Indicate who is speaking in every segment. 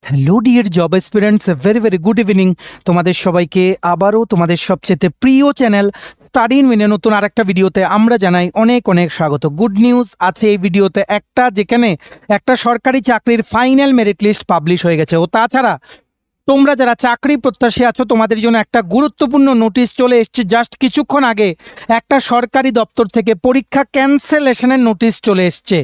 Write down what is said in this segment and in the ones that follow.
Speaker 1: Hello dear job aspirants, very very good evening. তোমাদের সবাইকে আবারও তোমাদের সবচেয়ে প্রিয় চ্যানেল স্টাডি ইন উইনে নতুন আরেকটা ভিডিওতে আমরা জানাই অনেক অনেক স্বাগত। গুড নিউজ আছে এই ভিডিওতে একটা, যেখানে একটা সরকারি চাকরির ফাইনাল মেরিট লিস্ট পাবলিশ হয়ে গেছে। ও তাছাড়া তোমরা যারা চাকরি প্রত্যাশী আছো তোমাদের জন্য একটা গুরুত্বপূর্ণ নোটিশ চলে এসছে। জাস্ট কিছুক্ষণ আগে একটা সরকারি দপ্তর থেকে পরীক্ষা ক্যান্সেলেশনের নোটিশ চলে এসছে।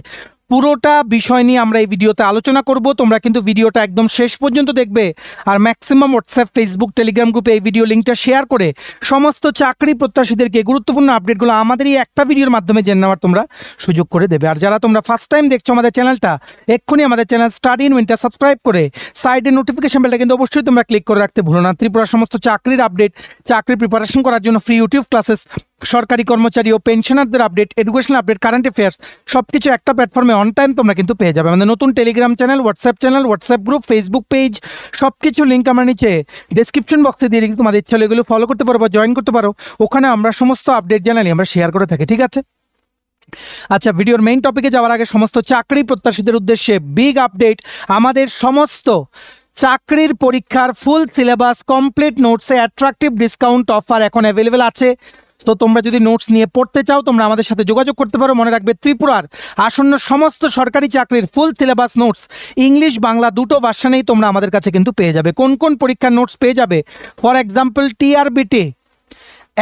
Speaker 1: পুরোটা বিষয় নিয়ে আমরা এই ভিডিওতে আলোচনা করব। তোমরা কিন্তু ভিডিওটা একদম শেষ পর্যন্ত দেখবে, আর ম্যাক্সিমাম হোয়াটসঅ্যাপ, ফেসবুক, টেলিগ্রাম গ্রুপে এই ভিডিও লিঙ্কটা শেয়ার করে সমস্ত চাকরি প্রত্যাশীদেরকে গুরুত্বপূর্ণ আপডেটগুলো আমাদের এই একটা ভিডিওর মাধ্যমে জেনে নেওয়ার তোমরা সুযোগ করে দেবে। আর যারা তোমরা ফার্স্ট টাইম দেখছো আমাদের চ্যানেলটা, এক্ষুনি আমাদের চ্যানেল স্টাডি ইন উইনটা সাবস্ক্রাইব করে সাইডে নোটিফিকেশন বেলটা কিন্তু অবশ্যই তোমরা ক্লিক করে রাখতে ভুলো না। ত্রিপুরার সমস্ত চাকরির আপডেট, চাকরি প্রিপারেশন করার জন্য ফ্রি ইউটিউব ক্লাসেস, সরকারি কর্মচারী ও পেনশনারদের update, educational update, current affairs সবকিছু একটা প্ল্যাটফর্মে অন টাইম তোমরা কিন্তু পেয়ে যাবে। আমাদের নতুন Telegram channel, WhatsApp group, Facebook page সবকিছু লিঙ্ক আমরা নিচে ডেসক্রিপশন বক্সে দিয়ে রেখেছি। তোমাদের ইচ্ছা হলে এগুলো ফলো করতে পারো বা জয়েন করতে পারো। ওখানে আমরা সমস্ত আপডেট জানালি আমরা শেয়ার করে থাকি, ঠিক আছে? আচ্ছা, ভিডিওর মেইন টপিকে যাওয়ার আগে সমস্ত চাকরি প্রত্যাশীদের উদ্দেশ্যে বিগ আপডেট। আমাদের সমস্ত চাকরির পরীক্ষার ফুল সিলেবাস, কমপ্লিট নোটসে অ্যাট্রাকটিভ ডিসকাউন্ট অফার এখন অ্যাভেলেবেল আছে। তো তোমরা যদি নোটস নিয়ে পড়তে চাও তোমরা আমাদের সাথে যোগাযোগ করতে পারো। মনে রাখবে, ত্রিপুরার আসন্ন সমস্ত সরকারি চাকরির full syllabus notes English Bangla দুটো ভার্সনেই তোমরা আমাদের কাছে কিন্তু পেয়ে যাবে। কোন কোন পরীক্ষার নোটস পেয়ে যাবে? ফর এক্সাম্পল, টিআরবিটি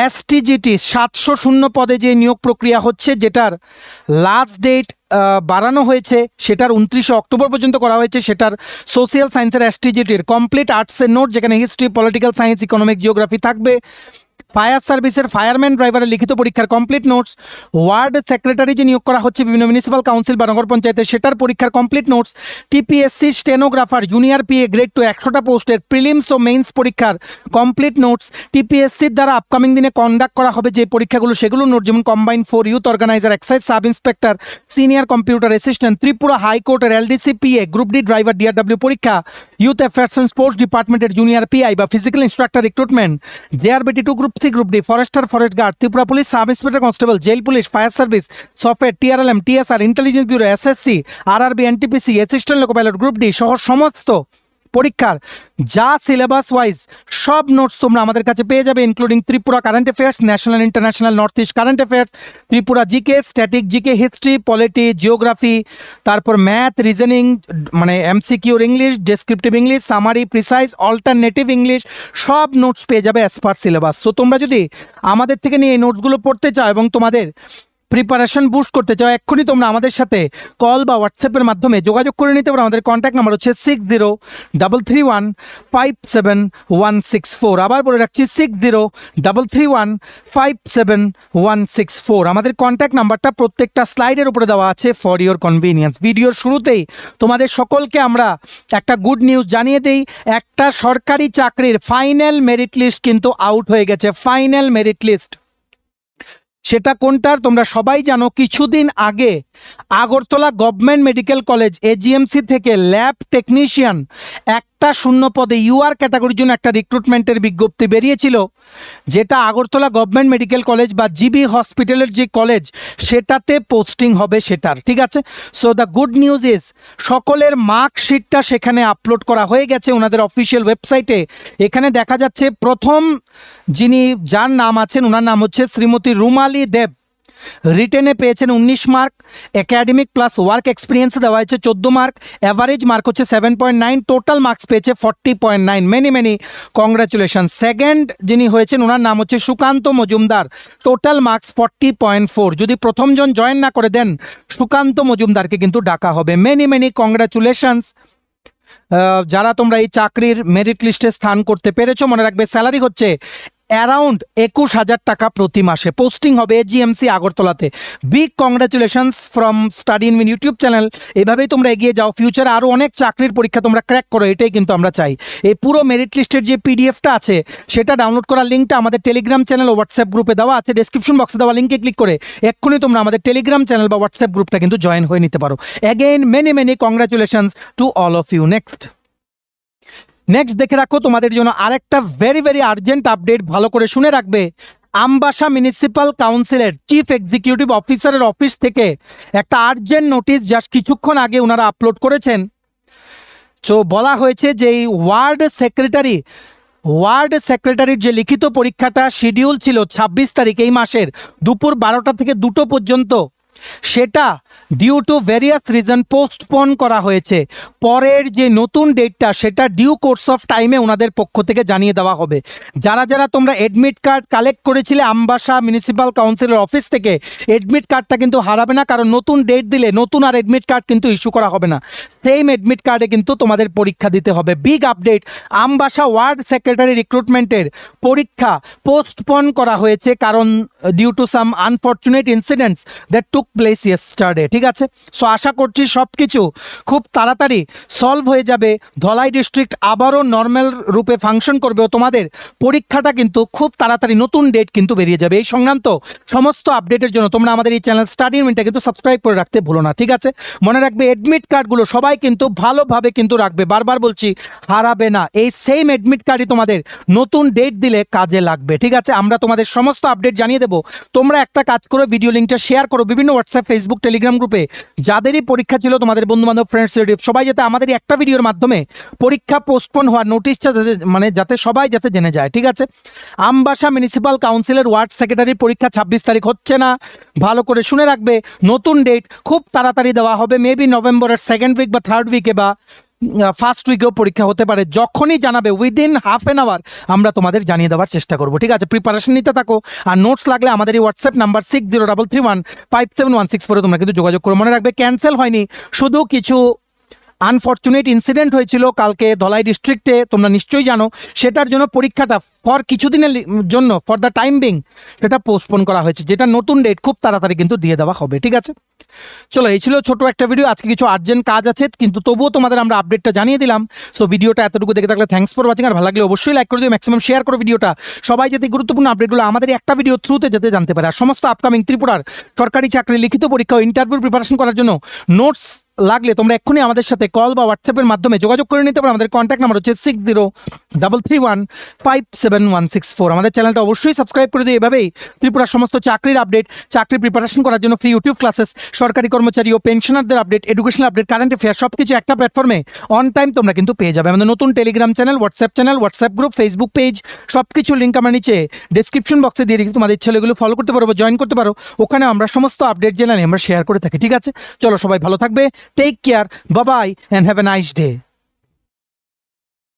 Speaker 1: এসটিজিটি 700 পদে যে নিয়োগ প্রক্রিয়া হচ্ছে, যেটার লাস্ট ডেট বাড়ানো হয়েছে, সেটার 29 অক্টোবর পর্যন্ত করা হয়েছে। সেটার সোশিয়াল সায়েন্সের এসটিজিটির কমপ্লিট আর্টসের নোট, যেখানে history, political science, economic, geography থাকবে। ফায়ার সার্ভিসের ফায়ারম্যান ড্রাইভারের লিখিত পরীক্ষার কমপ্লিট নোটস। ওয়ার্ড সেক্রেটারি যে নিয়োগ করা হচ্ছে বিভিন্ন মিউনিসিপ্যাল কাউন্সিল বা নগর পঞ্চায়েতে, সেটার পরীক্ষার complete notes. TPSC stenographer junior PA grade 2 100টা পোস্টের প্রিলিমস ও মেইনস পরীক্ষার কমপ্লিট নোটস। টিপিএসসির দ্বারা আপকামিং দিনে কন্ডাক্ট করা হবে যে পরীক্ষাগুলো, সেগুলো নোট, যেমন combined 4 youth organiser, excise sub inspector, senior computer assistant, Tripura হাইকোর্টের LDC PA, group D driver DRW পরীক্ষা, ইউথ অ্যাফেয়ার্স অ্যান্ড স্পোর্টস ডিপার্টমেন্টের জুনিয়র পিআই বা physical instructor recruitment, JRBT 2 group C, group D forest guard, Tripura police sub inspector constable, jail police, fire service, software, TRLM, TSR, intelligence bureau, SSC, RRB, NTPC, assistant loco pilot, group D সহ সমস্ত পরীক্ষার যা syllabus wise সব notes তোমরা আমাদের কাছে পেয়ে যাবে, including Tripura current affairs, national international north east current affairs, Tripura GK, static GK, history, polity, geography, তারপর ম্যাথ, রিজনিং, মানে এমসিকিউর English, descriptive English, summary, precise, alternative English সব নোটস পেয়ে যাবে অ্যাজ পার সিলেবাস। সো তোমরা যদি আমাদের থেকে নিয়ে এই নোটসগুলো পড়তে চাও এবং তোমাদের প্রিপারেশন বুস্ট করতে চাও, এক্ষুনি তোমরা আমাদের সাথে কল বা হোয়াটসঅ্যাপের মাধ্যমে যোগাযোগ করে নিতে পারো। আমাদের কন্ট্যাক্ট নাম্বার হচ্ছে 6033157164। আবার বলে রাখছি, 6033157164। আমাদের কন্ট্যাক্ট নাম্বারটা প্রত্যেকটা স্লাইডের উপরে দেওয়া আছে ফর ইওর কনভিনিয়েন্স। ভিডিওর শুরুতেই তোমাদের সকলকে আমরা একটা গুড নিউজ জানিয়ে দেই। একটা সরকারি চাকরির ফাইনাল মেরিট লিস্ট কিন্তু আউট হয়ে গেছে। ফাইনাল মেরিট লিস্ট সেটা কোনটার তোমরা সবাই জানো। কিছুদিন আগে Agartala government medical college AGMC থেকে ল্যাব টেকনিশিয়ান একটা 0 পদে ইউআর ক্যাটাগরির জন্য একটা রিক্রুটমেন্টের বিজ্ঞপ্তি বেরিয়েছিল, যেটা আগরতলা গভর্নমেন্ট মেডিকেল কলেজ বা জিবি হসপিটালের যে কলেজ সেটাতে পোস্টিং হবে সেটার, ঠিক আছে? So the good news is সকলের মার্কশিটটা সেখানে আপলোড করা হয়ে গেছে ওনাদের অফিসিয়াল ওয়েবসাইটে। এখানে দেখা যাচ্ছে প্রথম যিনি যার নাম আছেন ওনার নাম হচ্ছে শ্রীমতী রুমালী দেব। রিটেনে পেয়েছেন 19 মার্ক, একাডেমিক প্লাস ওয়ার্ক এক্সপিরিয়েন্সে দেওয়া হয়েছে 14 মার্ক, অ্যাভারেজ মার্ক হচ্ছে 7.9, টোটাল মার্কস পেয়েছে 40.9। Many congratulation. সেকেন্ড যিনি হয়েছেন ওনার নাম হচ্ছে সুকান্ত মজুমদার, টোটাল মার্কস 40.4। যদি প্রথমজন জয়েন না করে দেন, সুকান্ত মজুমদারকে কিন্তু ডাকা হবে। মেনি কংগ্রাচুলেশনস যারা তোমরা এই চাকরির মেরিট লিস্টে স্থান করতে পেরেছো। মনে রাখবে, স্যালারি হচ্ছে অ্যারাউন্ড 21,000 টাকা প্রতি মাসে। পোস্টিং হবে এজিএমসি আগরতলাতে। Big congratulations from study in win YouTube channel. এভাবেই তোমরা এগিয়ে যাও, ফিউচারে আরও অনেক চাকরির পরীক্ষা তোমরা ক্র্যাক করো, এটাই কিন্তু আমরা চাই। এই পুরো মেরিট লিস্টের যে পিডিএফটা আছে সেটা ডাউনলোড করার লিঙ্কটা আমাদের টেলিগ্রাম চ্যানেল ও হোয়াটসঅ্যাপ গ্রুপে দেওয়া আছে। ডেসক্রিপশন বক্সে দেওয়া লিঙ্কে ক্লিক করে এক্ষুনি তোমরা আমাদের টেলিগ্রাম চ্যানেল বা হোয়াটসঅ্যাপ গ্রুপটা কিন্তু জয়েন হয়ে নিতে পারো। Again many congratulations to all of you. Next দেখে রাখো তোমাদের জন্য আরেকটা ভেরি আর্জেন্ট আপডেট, ভালো করে শুনে রাখবে। আমবাসা মিউনিসিপ্যাল কাউন্সিলের চিফ এক্সিকিউটিভ অফিসারের অফিস থেকে একটা আর্জেন্ট নোটিশ জাস্ট কিছুক্ষণ আগে ওনারা আপলোড করেছেন। তো বলা হয়েছে যে এই ওয়ার্ড সেক্রেটারির যে লিখিত পরীক্ষাটা শিডিউল ছিল 26 তারিখ এই মাসের দুপুর 12টা থেকে 2টো পর্যন্ত, সেটা due to various reason postpone করা হয়েছে। পরের যে নতুন ডেটটা সেটা ডিউ কোর্স অফ টাইমে ওনাদের পক্ষ থেকে জানিয়ে দেওয়া হবে। যারা যারা তোমরা এডমিট কার্ড কালেক্ট করেছিলে আমবাসা মিউনিসিপ্যাল কাউন্সিলের অফিস থেকে, এডমিট কার্ডটা কিন্তু হারাবে না, কারণ নতুন ডেট দিলে নতুন আর এডমিট কার্ড কিন্তু ইস্যু করা হবে না, সেম এডমিট কার্ডে কিন্তু তোমাদের পরীক্ষা দিতে হবে। Big update, Ambassa ward secretary রিক্রুটমেন্টের পরীক্ষা পোস্টপোন করা হয়েছে, কারণ due to some unfortunate incidents that took place yesterday. ঠিক আছে, সো আশা করছি সব কিছু খুব তাড়াতাড়ি সলভ হয়ে যাবে, ধলাই ডিস্ট্রিক্ট আবারও নর্মাল রূপে ফাংশন করবে ও তোমাদের পরীক্ষাটা কিন্তু খুব তাড়াতাড়ি নতুন ডেট কিন্তু বেরিয়ে যাবে। এই সংক্রান্ত সমস্ত আপডেটের জন্য তোমরা আমাদের এই চ্যানেল স্টাডি ইন উইনটা কিন্তু সাবস্ক্রাইব করে রাখতে ভুলো না। ঠিক আছে, মনে রাখবে এডমিট কার্ডগুলো সবাই কিন্তু ভালোভাবে কিন্তু রাখবে, বারবার বলছি হারাবে না। এই সেম এডমিট কার্ডই তোমাদের নতুন ডেট দিলে কাজে লাগবে। ঠিক আছে, আমরা তোমাদের সমস্ত আপডেট জানিয়ে দেবো। তোমরা একটা কাজ করো, ভিডিও লিঙ্কটা শেয়ার করো বিভিন্ন হোয়াটসঅ্যাপ, ফেসবুক, টেলিগ্রাম গ্রুপে, যাদেরই পরীক্ষা ছিল তোমাদের বন্ধুবান্ধব, ফ্রেন্ডস, রিলেটিভ সবাই যাতে আমাদের একটা ভিডিওর মাধ্যমে পরীক্ষা পোস্টপোন হওয়ার নোটিশটা যাতে সবাই যাতে জেনে যায়। ঠিক আছে, আমবাসা মিউনিসিপ্যাল কাউন্সিলের ওয়ার্ড সেক্রেটারির পরীক্ষা 26 তারিখ হচ্ছে না, ভালো করে শুনে রাখবে। নতুন ডেট খুব তাড়াতাড়ি দেওয়া হবে, মেবি নভেম্বরের 2nd উইক বা 3rd উইকে বা 1st উইকেও পরীক্ষা হতে পারে। যখনই জানাবে উইদিন হাফ অ্যান আওয়ার আমরা তোমাদের জানিয়ে দেওয়ার চেষ্টা করবো। ঠিক আছে, প্রিপারেশন নিতে থাকো, আর নোটস লাগলে আমাদের এই হোয়াটসঅ্যাপ নাম্বার 6033157164 তোমরা কিন্তু যোগাযোগ করো। মনে রাখবে ক্যান্সেল হয়নি, শুধু কিছু আনফর্চুনেট ইনসিডেন্ট হয়েছিল কালকে ধলাই ডিস্ট্রিক্টে, তোমরা নিশ্চয়ই জানো, সেটার জন্য পরীক্ষাটা ফর কিছুদিনের জন্য, ফর দ্য টাইম বিং, সেটা পোস্টপোন করা হয়েছে, যেটা নতুন ডেট খুব তাড়াতাড়ি কিন্তু দিয়ে দেওয়া হবে। ঠিক আছে, চলো এই ছিল ছোট একটা ভিডিও। আজকে কিছু আর্জেন্ট কাজ আছে, কিন্তু তবুও তোমাদের আমরা আপডেটটা জানিয়ে দিলাম। সো ভিডিওটা এতটুকু দেখে থাকলে থ্যাঙ্কস ফর ওয়াচিং, আর ভালো লাগলে অবশ্যই লাইক করে দিও, ম্যাক্সিমাম শেয়ার করো ভিডিওটা, সবাই যাতে গুরুত্বপূর্ণ আপডেটগুলো আমাদের একটা ভিডিও থ্রুতে যাতে জানতে পারে। আর সমস্ত আপকামিং ত্রিপুরার সরকারি চাকরি লিখিত পরীক্ষা ও ইন্টারভিউ প্রিপারেশন করার জন্য নোটস লাগলে তোমরা এক্ষুনি আমাদের সাথে কল বা হোয়াটসঅ্যাপের মাধ্যমে যোগাযোগ করে নিতে পারো। আমাদের কন্ট্যাক্ট নাম্বার হচ্ছে 6033157164। আমাদের চ্যানেলটা অবশ্যই সাবস্ক্রাইব করে দিও। এভাবেই ত্রিপুরার সমস্ত চাকরির আপডেট, চাকরি প্রিপারেশন করার জন্য ফ্রি ইউটিউব ক্লাসেস, সরকারি কর্মচারী ও পেনশনারদের update, educational update, current affair সব কিছু একটা প্ল্যাটফর্মে অন টাইম তোমরা কিন্তু পেয়ে যাবে। আমাদের নতুন Telegram channel, WhatsApp group, Facebook page, সব কিছু লিঙ্ক আমরা নিচে ডিসক্রিপশন বক্সে দিয়ে রেখেছি, তোমাদের ইচ্ছা এগুলো ফলো করতে পারো বা জয়েন করতে পারো। ওখানে আমরা সমস্ত আপডেট জেনারেলি আমরা শেয়ার করে থাকি। ঠিক আছে, চলো সবাই ভালো থাকবে, take care, bye bye, and have a nice day.